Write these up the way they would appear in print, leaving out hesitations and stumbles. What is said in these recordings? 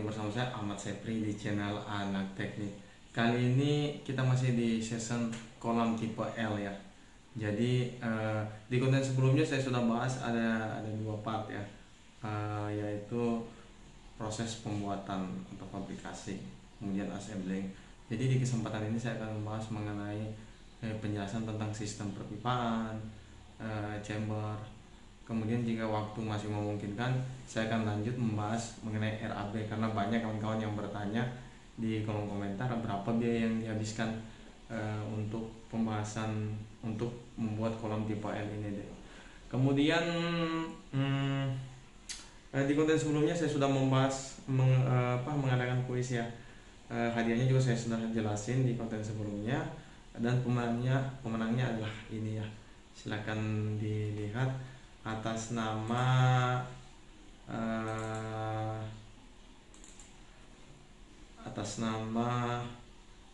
bersama saya Ahmad Sepri di channel Anak Teknik. Kali ini kita masih di season kolam tipe L ya. Jadi di konten sebelumnya saya sudah bahas ada dua part ya, yaitu proses pembuatan atau fabrikasi, kemudian assembling. Jadi di kesempatan ini saya akan membahas mengenai penjelasan tentang sistem perpipaan, chamber. Kemudian jika waktu masih memungkinkan, saya akan lanjut membahas mengenai RAB karena banyak kawan-kawan yang bertanya di kolom komentar berapa biaya yang dihabiskan untuk pembahasan untuk membuat kolam tipe L ini deh. Kemudian di konten sebelumnya saya sudah membahas mengadakan kuis ya. Hadiahnya juga saya sudah jelasin di konten sebelumnya, dan pemenangnya adalah ini ya. Silakan dilihat atas nama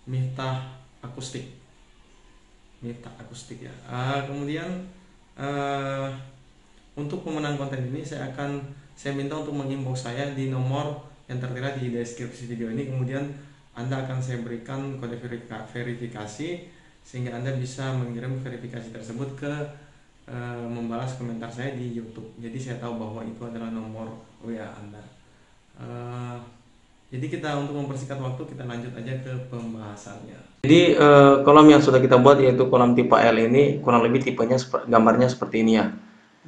Miftah Akustik ya. Kemudian untuk pemenang konten ini saya minta untuk menginbox saya di nomor yang tertera di deskripsi video ini. Kemudian Anda akan saya berikan kode verifikasi sehingga Anda bisa mengirim verifikasi tersebut ke membalas komentar saya di YouTube. Jadi saya tahu bahwa itu adalah nomor WA Anda. Jadi untuk mempersingkat waktu, kita lanjut aja ke pembahasannya. Jadi kolam yang sudah kita buat yaitu kolam tipe L ini kurang lebih tipenya gambarnya seperti ini ya.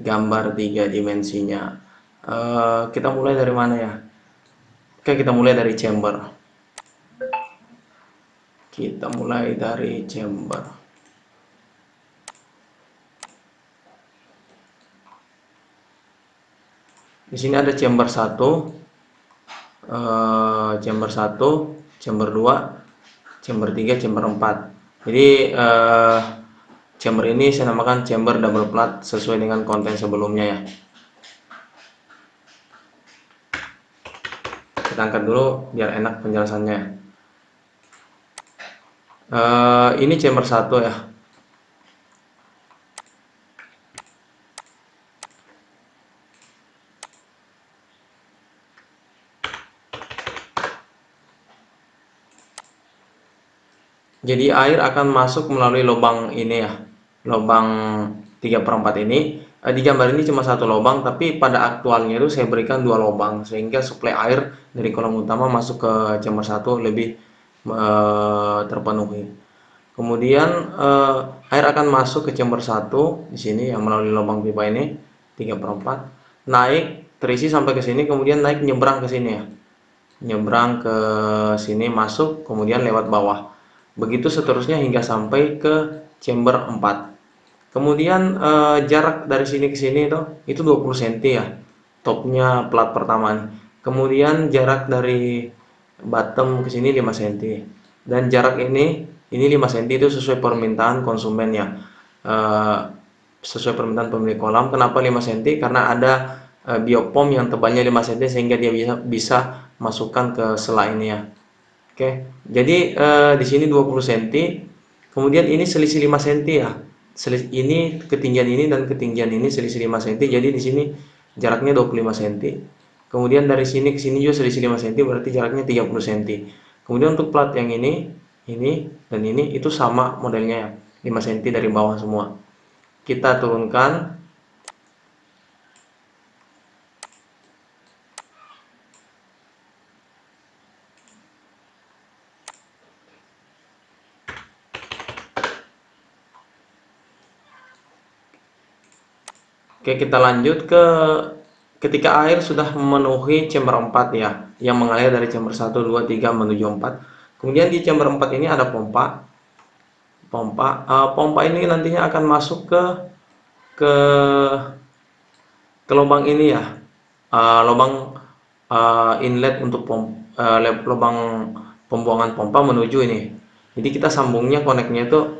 Gambar 3 dimensinya. Kita mulai dari mana ya? Oke, kita mulai dari chamber. Di sini ada chamber 1, chamber 2, chamber 3, chamber 4. Jadi chamber ini saya namakan chamber double plat sesuai dengan konten sebelumnya ya. Kita angkat dulu biar enak penjelasannya. Ini chamber 1 ya. Jadi air akan masuk melalui lubang ini ya, lubang 3/4 ini. Di gambar ini cuma satu lubang, tapi pada aktualnya itu saya berikan dua lubang sehingga suplai air dari kolam utama masuk ke chamber 1 lebih terpenuhi. Kemudian air akan masuk ke chamber 1 di sini yang melalui lubang pipa ini 3/4, naik terisi sampai ke sini, kemudian naik nyebrang ke sini ya. Nyebrang ke sini masuk, kemudian lewat bawah. Begitu seterusnya hingga sampai ke chamber 4. Kemudian jarak dari sini ke sini itu 20 cm ya. Topnya plat pertama nih. Kemudian jarak dari bottom ke sini 5 cm. Dan jarak ini 5 cm itu sesuai permintaan konsumen ya. Sesuai permintaan pemilik kolam. Kenapa 5 cm? Karena ada biopom yang tebalnya 5 cm sehingga dia bisa masukkan ke sela ini ya. Oke, jadi di sini 20 cm, kemudian ini selisih 5 cm ya. Ini ketinggian ini dan ketinggian ini selisih 5 cm, jadi di sini jaraknya 25 cm. Kemudian dari sini ke sini juga selisih 5 cm, berarti jaraknya 30 cm. Kemudian untuk plat yang ini dan ini itu sama modelnya ya, 5 cm dari bawah semua. Kita turunkan. Oke, kita lanjut ke ketika air sudah memenuhi chamber 4 ya, yang mengalir dari chamber 1, 2, 3 menuju 4. Kemudian di chamber 4 ini ada pompa. Pompa ini nantinya akan masuk ke lubang ini ya. Lubang inlet untuk lubang pembuangan pompa menuju ini. Jadi kita sambungnya, koneknya itu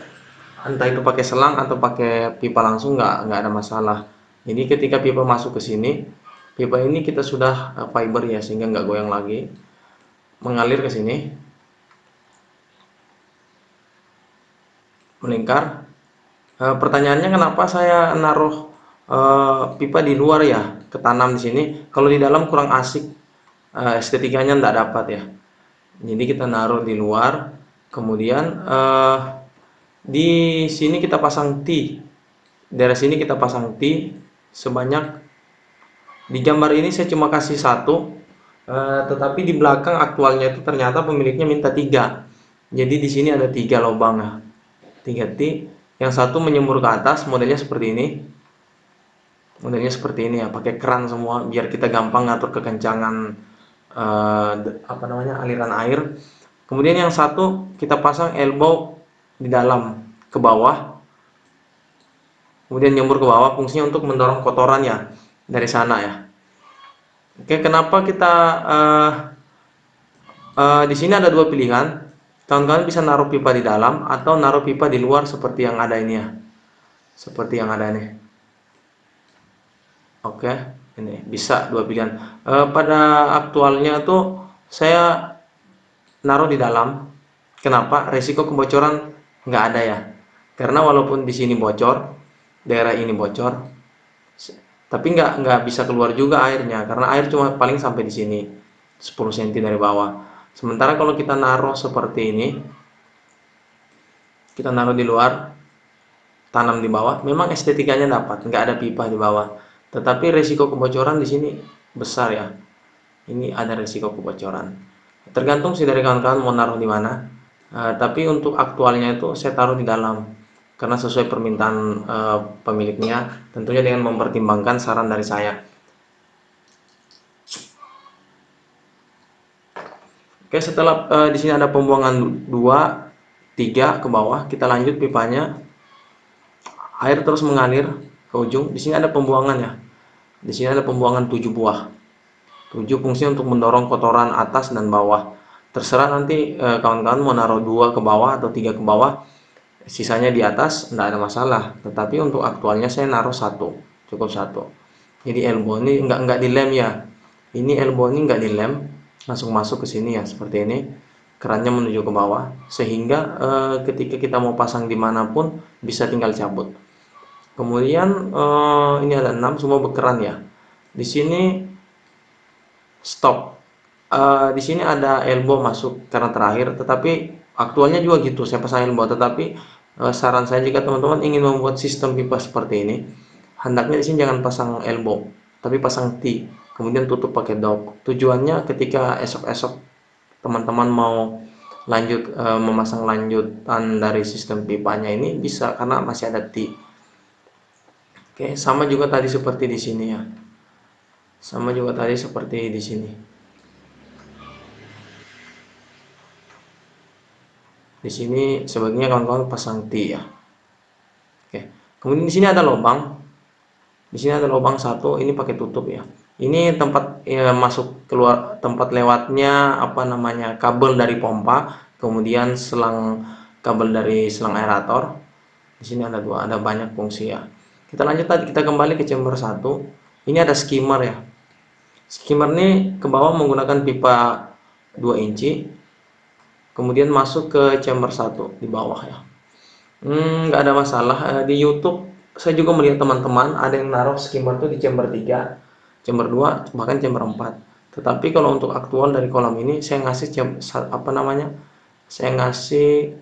entah itu pakai selang atau pakai pipa langsung, nggak ada masalah. Jadi ketika pipa masuk ke sini, pipa ini kita sudah fiber ya, sehingga nggak goyang lagi, mengalir ke sini, melingkar. Pertanyaannya kenapa saya naruh pipa di luar ya, ketanam di sini, kalau di dalam kurang asik estetikanya tidak dapat ya. Jadi kita naruh di luar, kemudian di sini kita pasang T, daerah sini kita pasang T sebanyak, di gambar ini saya cuma kasih satu, tetapi di belakang aktualnya itu ternyata pemiliknya minta tiga. Jadi di sini ada tiga lubang ya, 3 T. Yang satu menyembur ke atas, modelnya seperti ini. Modelnya seperti ini ya, pakai keran semua biar kita gampang ngatur kekencangan apa namanya, aliran air. Kemudian yang satu kita pasang elbow di dalam ke bawah, kemudian nyembur ke bawah, fungsinya untuk mendorong kotorannya dari sana ya. Oke, kenapa kita di sini ada dua pilihan. Kawan-kawan bisa naruh pipa di dalam atau naruh pipa di luar seperti yang ada ini ya. Seperti yang ada ini. Oke, ini bisa dua pilihan. Pada aktualnya tuh saya naruh di dalam. Kenapa? Resiko kebocoran nggak ada ya. Karena walaupun di sini bocor, daerah ini bocor, tapi nggak bisa keluar juga airnya karena air cuma paling sampai di sini 10 cm dari bawah. Sementara kalau kita naruh seperti ini, kita naruh di luar, tanam di bawah, memang estetikanya dapat, nggak ada pipa di bawah. Tetapi resiko kebocoran di sini besar ya. Ini ada resiko kebocoran. Tergantung sih dari kawan-kawan mau naruh di mana. Tapi untuk aktualnya itu saya taruh di dalam karena sesuai permintaan pemiliknya, tentunya dengan mempertimbangkan saran dari saya. Oke, setelah di sini ada pembuangan 2, 3 ke bawah, kita lanjut pipanya. Air terus mengalir ke ujung. Di sini ada pembuangan ya. Di sini ada pembuangan 7 buah. 7 fungsi untuk mendorong kotoran atas dan bawah. Terserah nanti kawan-kawan mau naruh 2 ke bawah atau 3 ke bawah, sisanya di atas tidak ada masalah. Tetapi untuk aktualnya saya naruh satu, cukup satu. Jadi elbow ini nggak dilem ya. Ini elbow ini nggak dilem, langsung masuk ke sini ya seperti ini. Kerannya menuju ke bawah sehingga ketika kita mau pasang dimanapun bisa tinggal cabut. Kemudian ini ada 6 semua berkeran ya. Di sini stop. Di sini ada elbow masuk karena terakhir, tetapi aktualnya juga gitu. Saya pasang elbow, tetapi saran saya jika teman-teman ingin membuat sistem pipa seperti ini, hendaknya di sini jangan pasang elbow, tapi pasang T, kemudian tutup pakai dop. Tujuannya ketika esok-esok teman-teman mau lanjut memasang lanjutan dari sistem pipanya ini bisa karena masih ada T. Oke, sama juga tadi seperti di sini ya. Sama juga tadi seperti di sini. Di sini sebaiknya kawan-kawan pasang T ya. Oke. Kemudian di sini ada lubang. Di sini ada lubang satu, ini pakai tutup ya. Ini tempat ya, masuk keluar, tempat lewatnya apa namanya, kabel dari pompa, kemudian selang, kabel dari selang aerator. Di sini ada dua, ada banyak fungsi ya. Kita lanjut tadi, kita kembali ke chamber 1. Ini ada skimmer ya. Skimmer ini ke bawah menggunakan pipa 2 inci, kemudian masuk ke chamber 1 di bawah ya. Nggak ada masalah. Di YouTube saya juga melihat teman-teman ada yang naruh skimmer tuh di chamber 3, chamber 2, bahkan chamber 4. Tetapi kalau untuk aktual dari kolam ini saya ngasih apa namanya? Saya ngasih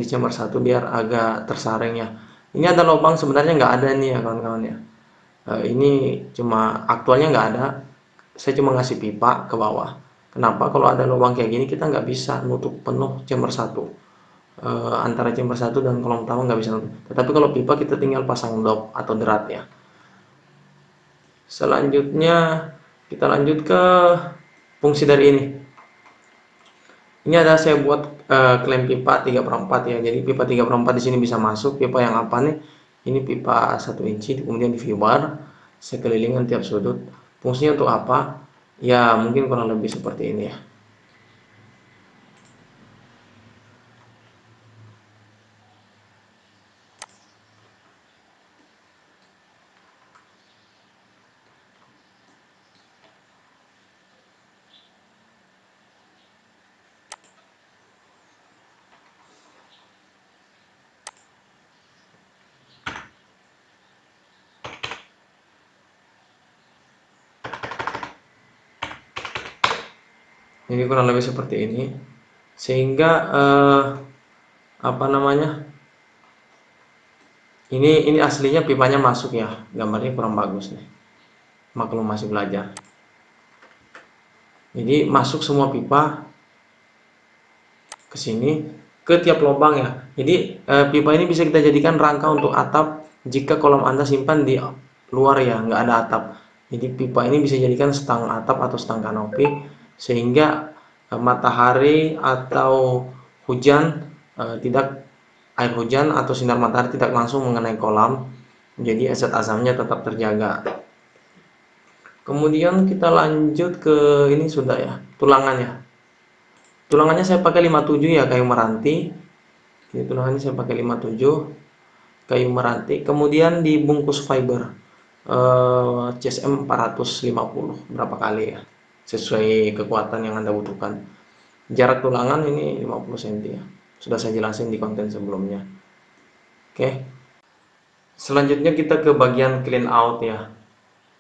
di chamber 1 biar agak tersaring ya. Ini ada lubang sebenarnya nggak ada nih ya kawan-kawan ya. Ini cuma aktualnya nggak ada. Saya cuma ngasih pipa ke bawah. Kenapa? Kalau ada lubang kayak gini kita nggak bisa nutup penuh chamber 1. Antara chamber 1 dan kolom utama nggak bisa nutup. Tetapi kalau pipa kita tinggal pasang dop atau drat ya. Selanjutnya kita lanjut ke fungsi dari ini. Ini ada saya buat klem pipa 3/4 ya. Jadi pipa 3/4 di sini bisa masuk. Pipa yang apa nih? Ini pipa 1 inci, kemudian di V-bar sekelilingkan tiap sudut. Fungsinya untuk apa? Ya mungkin kurang lebih seperti ini ya. Ini kurang lebih seperti ini, sehingga apa namanya, ini aslinya pipanya masuk ya, gambarnya kurang bagus nih, maklum masih belajar. Jadi masuk semua pipa ke sini, ke tiap lubang ya. Jadi pipa ini bisa kita jadikan rangka untuk atap jika kolam Anda simpan di luar ya, nggak ada atap. Jadi pipa ini bisa jadikan stang atap atau stang kanopi, sehingga matahari atau hujan tidak air hujan atau sinar matahari tidak langsung mengenai kolam, jadi zat asamnya tetap terjaga. Kemudian kita lanjut ke ini sudah ya, tulangannya. Tulangannya saya pakai 57 ya, kayu meranti. Ini tulangannya saya pakai 57 kayu meranti. Kemudian dibungkus fiber CSM 450 berapa kali ya, sesuai kekuatan yang Anda butuhkan. Jarak tulangan ini 50 cm ya. Sudah saya jelasin di konten sebelumnya. Oke. Selanjutnya kita ke bagian clean out ya.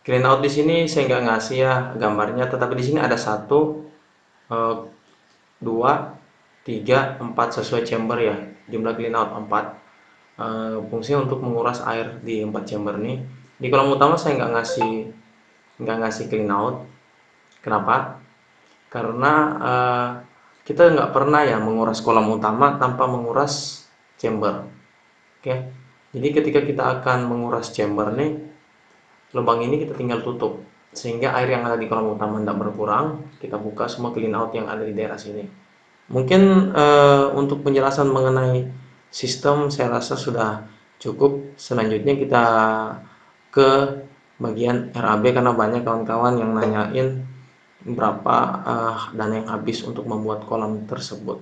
Clean out di sini saya nggak ngasih ya gambarnya, tetapi di sini ada 1, 2, 3, 4 sesuai chamber ya. Jumlah clean out 4. Fungsinya untuk menguras air di 4 chamber nih. Di kolam utama saya nggak ngasih clean out. Kenapa? Karena kita nggak pernah ya menguras kolam utama tanpa menguras chamber. Oke. Jadi ketika kita akan menguras chamber nih, lubang ini kita tinggal tutup sehingga air yang ada di kolam utama tidak berkurang. Kita buka semua clean out yang ada di daerah sini. Mungkin untuk penjelasan mengenai sistem saya rasa sudah cukup. Selanjutnya kita ke bagian RAB karena banyak kawan-kawan yang nanyain berapa dana yang habis untuk membuat kolam tersebut.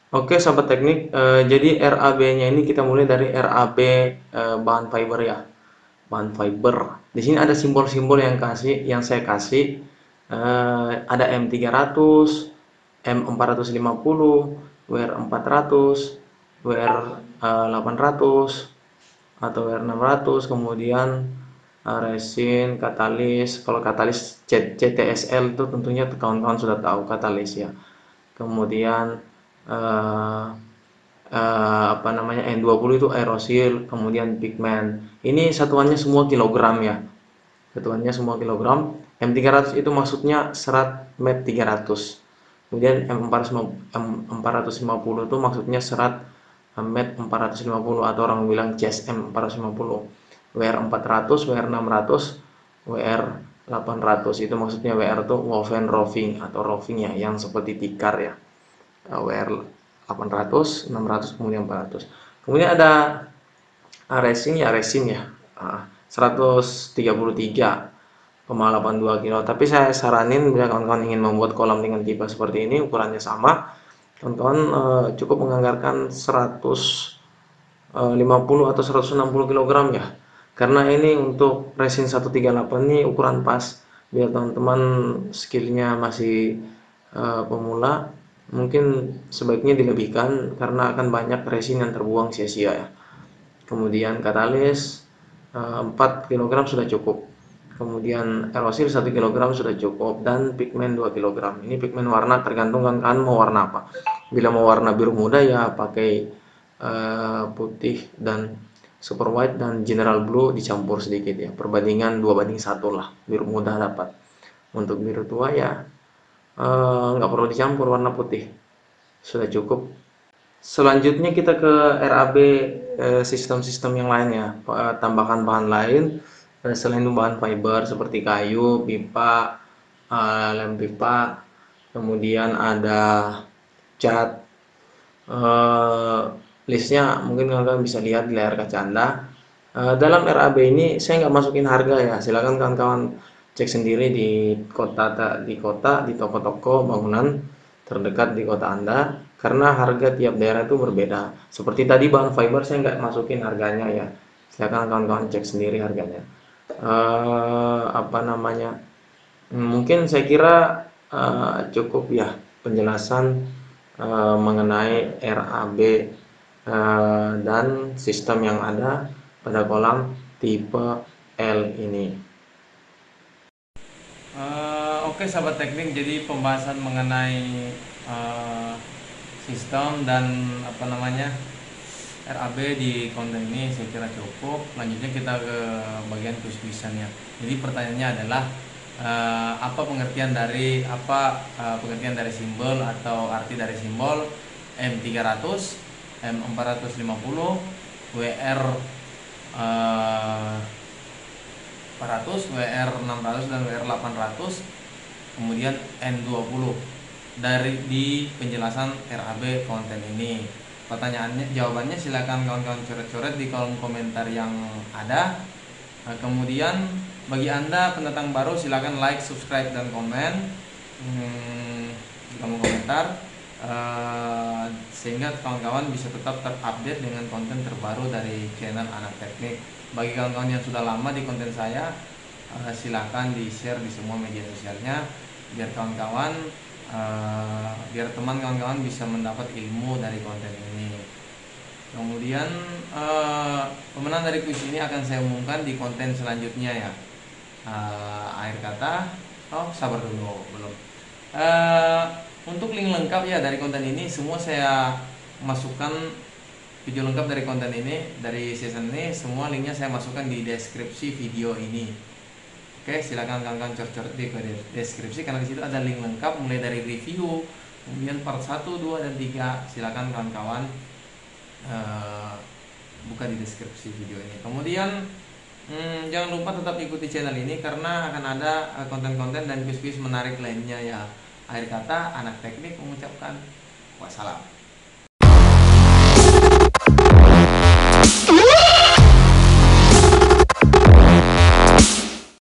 Oke sahabat teknik, jadi RAB-nya ini kita mulai dari RAB bahan fiber ya, bahan fiber. Di sini ada simbol-simbol yang saya kasih. Ada M300, M450, WR400, WR800 atau WR600, kemudian resin, katalis. Kalau katalis CTSL itu tentunya kawan-kawan sudah tahu katalis ya. Kemudian apa namanya, N20 itu aerosil, kemudian pigmen. Ini satuannya semua kilogram ya. Satuannya semua kilogram. M300 itu maksudnya serat MEP 300. Kemudian M450 itu maksudnya serat MEP 450 atau orang bilang CSM 450. WR400, WR600, WR800 itu maksudnya WR itu woven roving atau roving ya, yang seperti tikar ya. WR 800, 600, kemudian 400. Kemudian ada resin ya, 133,82 kilo. Tapi saya saranin bila kawan-kawan ingin membuat kolam dengan tipe seperti ini, ukurannya sama, kawan-kawan cukup menganggarkan 150 atau 160 kg ya. Karena ini untuk resin 138 ini ukuran pas. Biar teman-teman skillnya masih pemula, mungkin sebaiknya dilebihkan karena akan banyak resin yang terbuang sia-sia ya. Kemudian katalis 4 kg sudah cukup. Kemudian aerosil 1 kg sudah cukup, dan pigmen 2 kg. Ini pigmen warna tergantung kan mau warna apa. Bila mau warna biru muda ya pakai putih dan super white dan general blue dicampur sedikit ya. Perbandingan 2:1 lah. Biru muda dapat. Untuk biru tua ya nggak perlu dicampur, warna putih sudah cukup. Selanjutnya kita ke RAB sistem-sistem yang lainnya, tambahkan bahan lain selain bahan fiber seperti kayu, pipa, lem pipa, kemudian ada cat. Listnya mungkin kalian bisa lihat di layar kaca Anda. Dalam RAB ini saya nggak masukin harga ya, silakan kawan-kawan cek sendiri di toko-toko bangunan terdekat di kota Anda, karena harga tiap daerah itu berbeda. Seperti tadi bahan fiber saya nggak masukin harganya ya, silakan kawan-kawan cek sendiri harganya. Apa namanya, mungkin saya kira cukup ya penjelasan mengenai RAB dan sistem yang ada pada kolam tipe L ini. Oke sahabat teknik, jadi pembahasan mengenai sistem dan apa namanya RAB di konten ini saya kira cukup. Lanjutnya kita ke bagian kuis-kuisannya. Jadi pertanyaannya adalah apa pengertian dari simbol atau arti dari simbol M300, M450, WR 400, WR 600 dan WR 800, kemudian N20 di penjelasan RAB konten ini. Pertanyaannya, jawabannya silakan kawan-kawan coret-coret di kolom komentar yang ada. Kemudian bagi Anda pendatang baru silakan like, subscribe dan komen di kolom komentar sehingga kawan-kawan bisa tetap terupdate dengan konten terbaru dari channel Anak Teknik. Bagi kawan-kawan yang sudah lama di konten saya, silakan di-share di semua media sosialnya biar kawan-kawan biar teman kawan-kawan bisa mendapat ilmu dari konten ini. Kemudian pemenang dari kuis ini akan saya umumkan di konten selanjutnya ya. Akhir kata, sabar dulu belum. Untuk link lengkap ya dari konten ini semua saya masukkan, video lengkap dari konten ini, dari season ini semua linknya saya masukkan di deskripsi video ini. Oke, silakan kawan-kawan coret-coret di deskripsi karena di situ ada link lengkap mulai dari review, kemudian part 1, 2 dan 3. Silakan kawan-kawan buka di deskripsi video ini. Kemudian jangan lupa tetap ikuti channel ini karena akan ada konten-konten dan kuis-kuis menarik lainnya ya. Akhir kata, Anak Teknik mengucapkan wassalam.